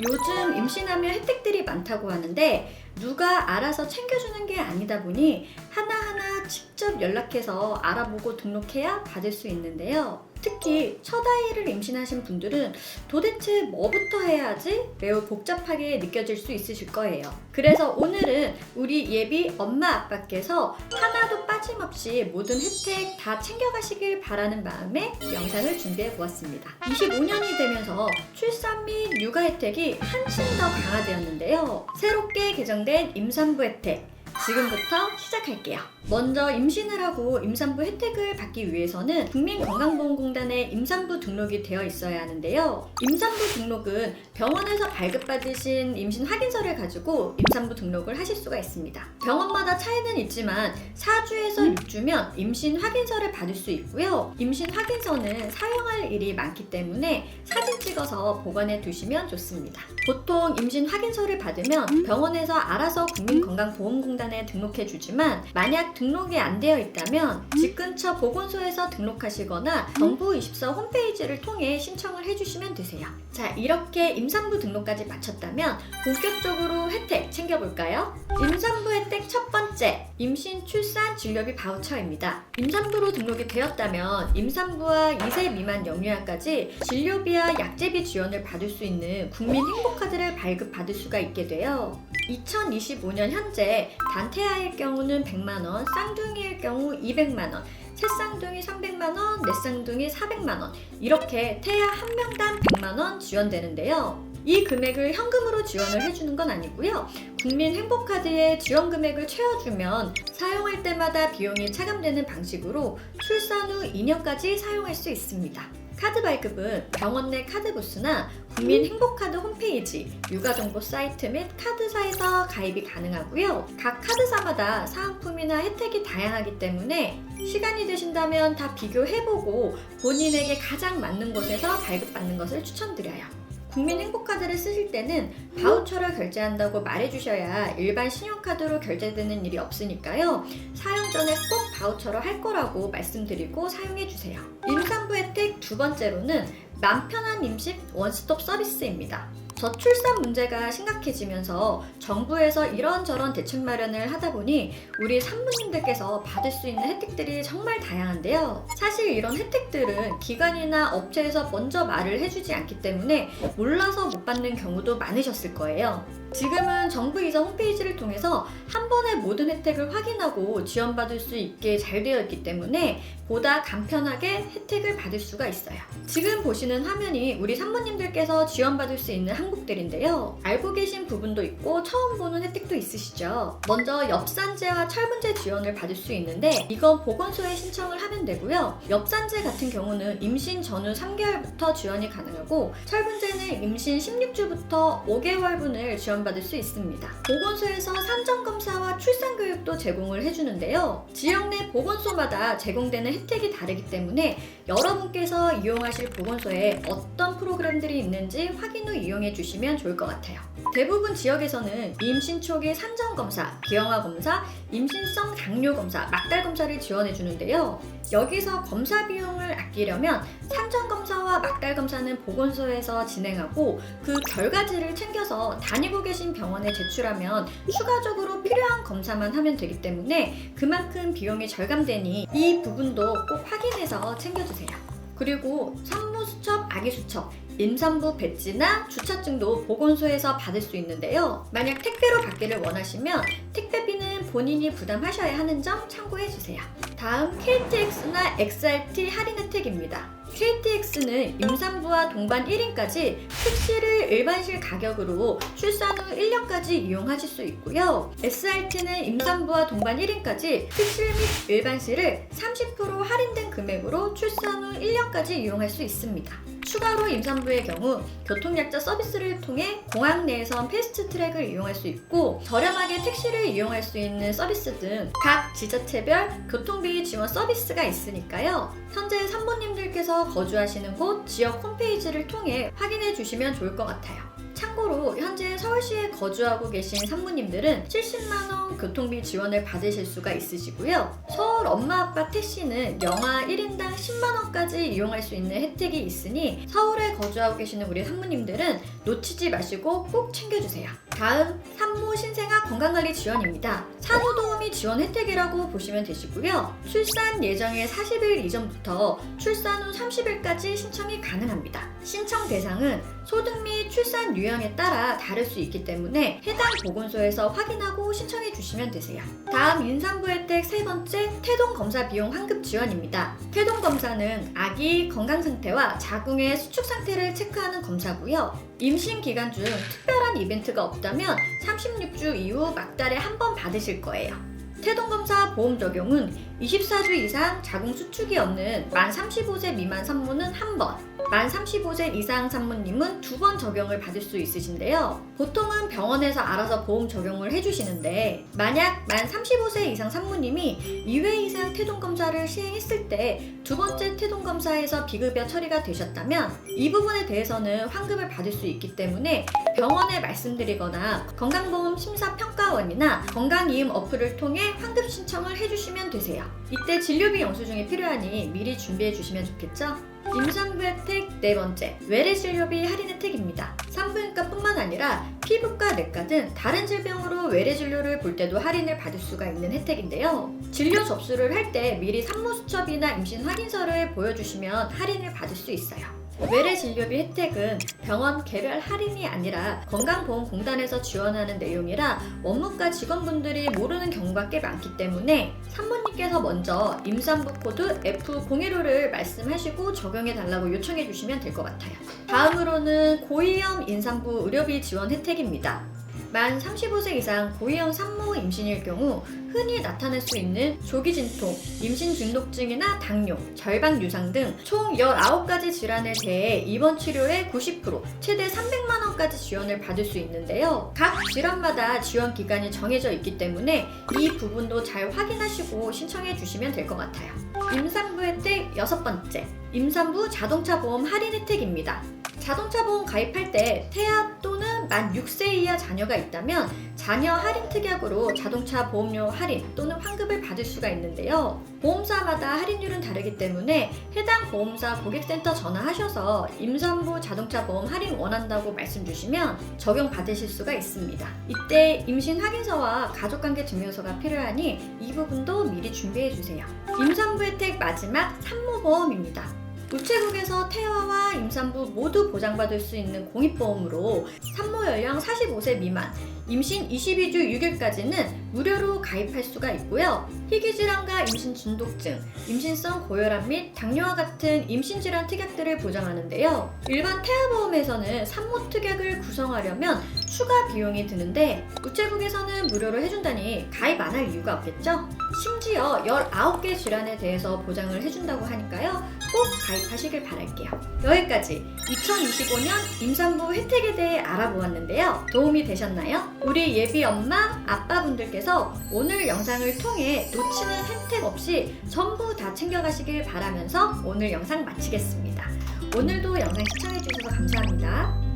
요즘 임신하면 혜택들이 많다고 하는데 누가 알아서 챙겨주는 게 아니다 보니 하나하나 직접 연락해서 알아보고 등록해야 받을 수 있는데요. 특히 첫 아이를 임신하신 분들은 도대체 뭐부터 해야 하지? 매우 복잡하게 느껴질 수 있으실 거예요. 그래서 오늘은 우리 예비 엄마 아빠께서 하나도 빠짐없이 모든 혜택 다 챙겨가시길 바라는 마음에 영상을 준비해 보았습니다. 25년이 되면서 출산 및 육아 혜택이 한층 더 강화되었는데요. 새롭게 개정된 임산부 혜택 지금부터 시작할게요. 먼저 임신을 하고 임산부 혜택을 받기 위해서는 국민건강보험공단에 임산부 등록이 되어 있어야 하는데요. 임산부 등록은 병원에서 발급받으신 임신 확인서를 가지고 임산부 등록을 하실 수가 있습니다. 병원마다 차이는 있지만 4주에서 6주면 임신 확인서를 받을 수 있고요. 임신 확인서는 사용할 일이 많기 때문에 사진 찍어서 보관해 두시면 좋습니다. 보통 임신 확인서를 받으면 병원에서 알아서 국민건강보험공단에 등록해 주지만 만약 등록이 안 되어 있다면 집 근처 보건소에서 등록하시거나 정부24 홈페이지를 통해 신청을 해주시면 되세요. 자, 이렇게 임산부 등록까지 마쳤다면 본격적으로 혜택 챙겨볼까요? 임산부 혜택 첫 번째, 임신, 출산, 진료비 바우처입니다. 임산부로 등록이 되었다면 임산부와 2세 미만 영유아까지 진료비와 약제비 지원을 받을 수 있는 국민행복카드를 발급받을 수가 있게 돼요. 2025년 현재 단태아일 경우는 100만원, 쌍둥이일 경우 200만원, 셋쌍둥이 300만원, 넷쌍둥이 400만원 이렇게 태아 한 명당 100만원 지원되는데요. 이 금액을 현금으로 지원을 해주는 건 아니고요. 국민행복카드에 지원 금액을 채워주면 사용할 때마다 비용이 차감되는 방식으로 출산 후 2년까지 사용할 수 있습니다. 카드 발급은 병원 내 카드부스나 국민행복카드 홈페이지, 육아정보 사이트 및 카드사에서 가입이 가능하고요. 각 카드사마다 사은품이나 혜택이 다양하기 때문에 시간이 되신다면 다 비교해보고 본인에게 가장 맞는 곳에서 발급받는 것을 추천드려요. 국민행복카드를 쓰실 때는 바우처를 결제한다고 말해주셔야 일반 신용카드로 결제되는 일이 없으니까요. 사용 전에 꼭 바우처로 할 거라고 말씀드리고 사용해주세요. 임산부 혜택 두 번째로는 맘 편한 임신 원스톱 서비스입니다. 저출산 문제가 심각해지면서 정부에서 이런저런 대책 마련을 하다 보니 우리 산부님들께서 받을 수 있는 혜택들이 정말 다양한데요. 사실 이런 혜택들은 기관이나 업체에서 먼저 말을 해주지 않기 때문에 몰라서 못 받는 경우도 많으셨을 거예요. 지금은 정부 이사 홈페이지를 통해서 한 번에 모든 혜택을 확인하고 지원받을 수 있게 잘 되어 있기 때문에 보다 간편하게 혜택을 받을 수가 있어요. 지금 보시는 화면이 우리 산모님들께서 지원받을 수 있는 항목들인데요. 알고 계신 부분도 있고 처음 보는 혜택도 있으시죠. 먼저 엽산제와 철분제 지원을 받을 수 있는데 이건 보건소에 신청을 하면 되고요. 엽산제 같은 경우는 임신 전후 3개월부터 지원이 가능하고 철분제는 임신 16주부터 5개월분을 지원받을 수 있습니다. 보건소에서 산정검사와 출산교육도 제공을 해주는데요. 지역 내 보건소마다 제공되는 혜택이 다르기 때문에 여러분께서 이용하실 보건소에 어떤 프로그램들이 있는지 확인 후 이용해 주시면 좋을 것 같아요. 대부분 지역에서는 임신 초기 산정검사, 기형아검사, 임신성 당뇨검사, 막달검사를 지원해 주는데요. 여기서 검사 비용을 아끼려면 산정검사와 막달검사는 보건소에서 진행하고 그 결과지를 챙겨서 다니고 계신 병원에 제출하면 추가적으로 필요한 검사만 하면 되기 때문에 그만큼 비용이 절감되니 이 부분도 꼭 확인해서 챙겨주세요. 그리고 산모수첩, 아기수첩, 임산부 배지나 주차증도 보건소에서 받을 수 있는데요. 만약 택배로 받기를 원하시면 택배비는 본인이 부담하셔야 하는 점 참고해주세요. 다음 KTX나 XRT 할인 혜택입니다. KTX는 임산부와 동반 1인까지 택시를 일반실 가격으로 출산 후 1년까지 이용하실 수 있고요. SRT는 임산부와 동반 1인까지 택시 및 일반실을 30% 할인된 금액으로 출산 후 1년까지 이용할 수 있습니다. 추가로 임산부의 경우 교통약자 서비스를 통해 공항 내에선 패스트트랙을 이용할 수 있고 저렴하게 택시를 이용할 수 있는 서비스 등 각 지자체별 교통비 지원 서비스가 있으니까요. 현재 산모님들께서 거주하시는 곳 지역 홈페이지를 통해 확인해 주시면 좋을 것 같아요. 참고로 현재 서울 서울시에 거주하고 계신 산모님들은 70만원 교통비 지원을 받으실 수가 있으시고요. 서울 엄마 아빠 택시는 영하 1인당 10만원까지 이용할 수 있는 혜택이 있으니 서울에 거주하고 계시는 우리 산모님들은 놓치지 마시고 꼭 챙겨주세요. 다음 산모 신생아 건강관리 지원입니다. 산후도우미 지원 혜택이라고 보시면 되시고요. 출산 예정일 40일 이전부터 출산 후 30일까지 신청이 가능합니다. 신청 대상은 소득 및 출산 유형에 따라 다를 수 있기 때문에 해당 보건소에서 확인하고 신청해 주시면 되세요. 다음 임산부 혜택 세 번째, 태동검사 비용 환급 지원입니다. 태동검사는 아기 건강 상태와 자궁의 수축 상태를 체크하는 검사고요. 임신 기간 중 특별한 이벤트가 없다면 36주 이후 막달에 한 번 받으실 거예요. 태동검사 보험 적용은 24주 이상 자궁 수축이 없는 만 35세 미만 산모는 한 번, 만 35세 이상 산모님은 2번 적용을 받을 수 있으신데요. 보통은 병원에서 알아서 보험 적용을 해주시는데 만약 만 35세 이상 산모님이 2회 이상 태동검사를 시행했을 때 두 번째 태동검사에서 비급여 처리가 되셨다면 이 부분에 대해서는 환급을 받을 수 있기 때문에 병원에 말씀드리거나 건강보험 심사평가원이나 건강이음 어플을 통해 환급 신청을 해주시면 되세요. 이때 진료비 영수증이 필요하니 미리 준비해 주시면 좋겠죠? 임산부 혜택 네 번째, 외래 진료비 할인 혜택입니다. 산부인과뿐만 아니라 피부과, 내과 등 다른 질병으로 외래 진료를 볼 때도 할인을 받을 수가 있는 혜택인데요. 진료 접수를 할 때 미리 산모수첩이나 임신 확인서를 보여주시면 할인을 받을 수 있어요. 외래 진료비 혜택은 병원 개별 할인이 아니라 건강보험공단에서 지원하는 내용이라 원무과 직원분들이 모르는 경우가 꽤 많기 때문에 산모님께서 먼저 임산부 코드 F015를 말씀하시고 적용해 달라고 요청해 주시면 될 것 같아요. 다음으로는 고위험 임산부 의료비 지원 혜택입니다. 만 35세 이상 고위험 산모 임신일 경우 흔히 나타날 수 있는 조기 진통, 임신 중독증이나 당뇨, 절박 유상 등 총 19가지 질환에 대해 입원 치료의 90%, 최대 300만 원까지 지원을 받을 수 있는데요. 각 질환마다 지원 기간이 정해져 있기 때문에 이 부분도 잘 확인하시고 신청해 주시면 될 것 같아요. 임산부 혜택 여섯 번째, 임산부 자동차 보험 할인 혜택입니다. 자동차 보험 가입할 때 태아 또는 만 6세 이하 자녀가 있다면 자녀 할인 특약으로 자동차 보험료 할인 또는 환급을 받을 수가 있는데요. 보험사마다 할인율은 다르기 때문에 해당 보험사 고객센터 전화하셔서 임산부 자동차 보험 할인 원한다고 말씀 주시면 적용 받으실 수가 있습니다. 이때 임신 확인서와 가족관계 증명서가 필요하니 이 부분도 미리 준비해 주세요. 임산부 혜택 마지막 산모보험입니다. 우체국에서 태아와 임산부 모두 보장받을 수 있는 공익보험으로 산모 연령 45세 미만, 임신 22주 6일까지는 무료로 가입할 수가 있고요. 희귀질환과 임신 중독증, 임신성 고혈압 및 당뇨와 같은 임신질환 특약들을 보장하는데요. 일반 태아보험에서는 산모 특약을 구성하려면 추가 비용이 드는데 우체국에서는 무료로 해준다니 가입 안 할 이유가 없겠죠? 심지어 19개 질환에 대해서 보장을 해준다고 하니까요. 꼭 가입하시길 바랄게요. 여기까지 2025년 임산부 혜택에 대해 알아보았는데요. 도움이 되셨나요? 우리 예비 엄마, 아빠분들께서 오늘 영상을 통해 놓치는 혜택 없이 전부 다 챙겨가시길 바라면서 오늘 영상 마치겠습니다. 오늘도 영상 시청해주셔서 감사합니다.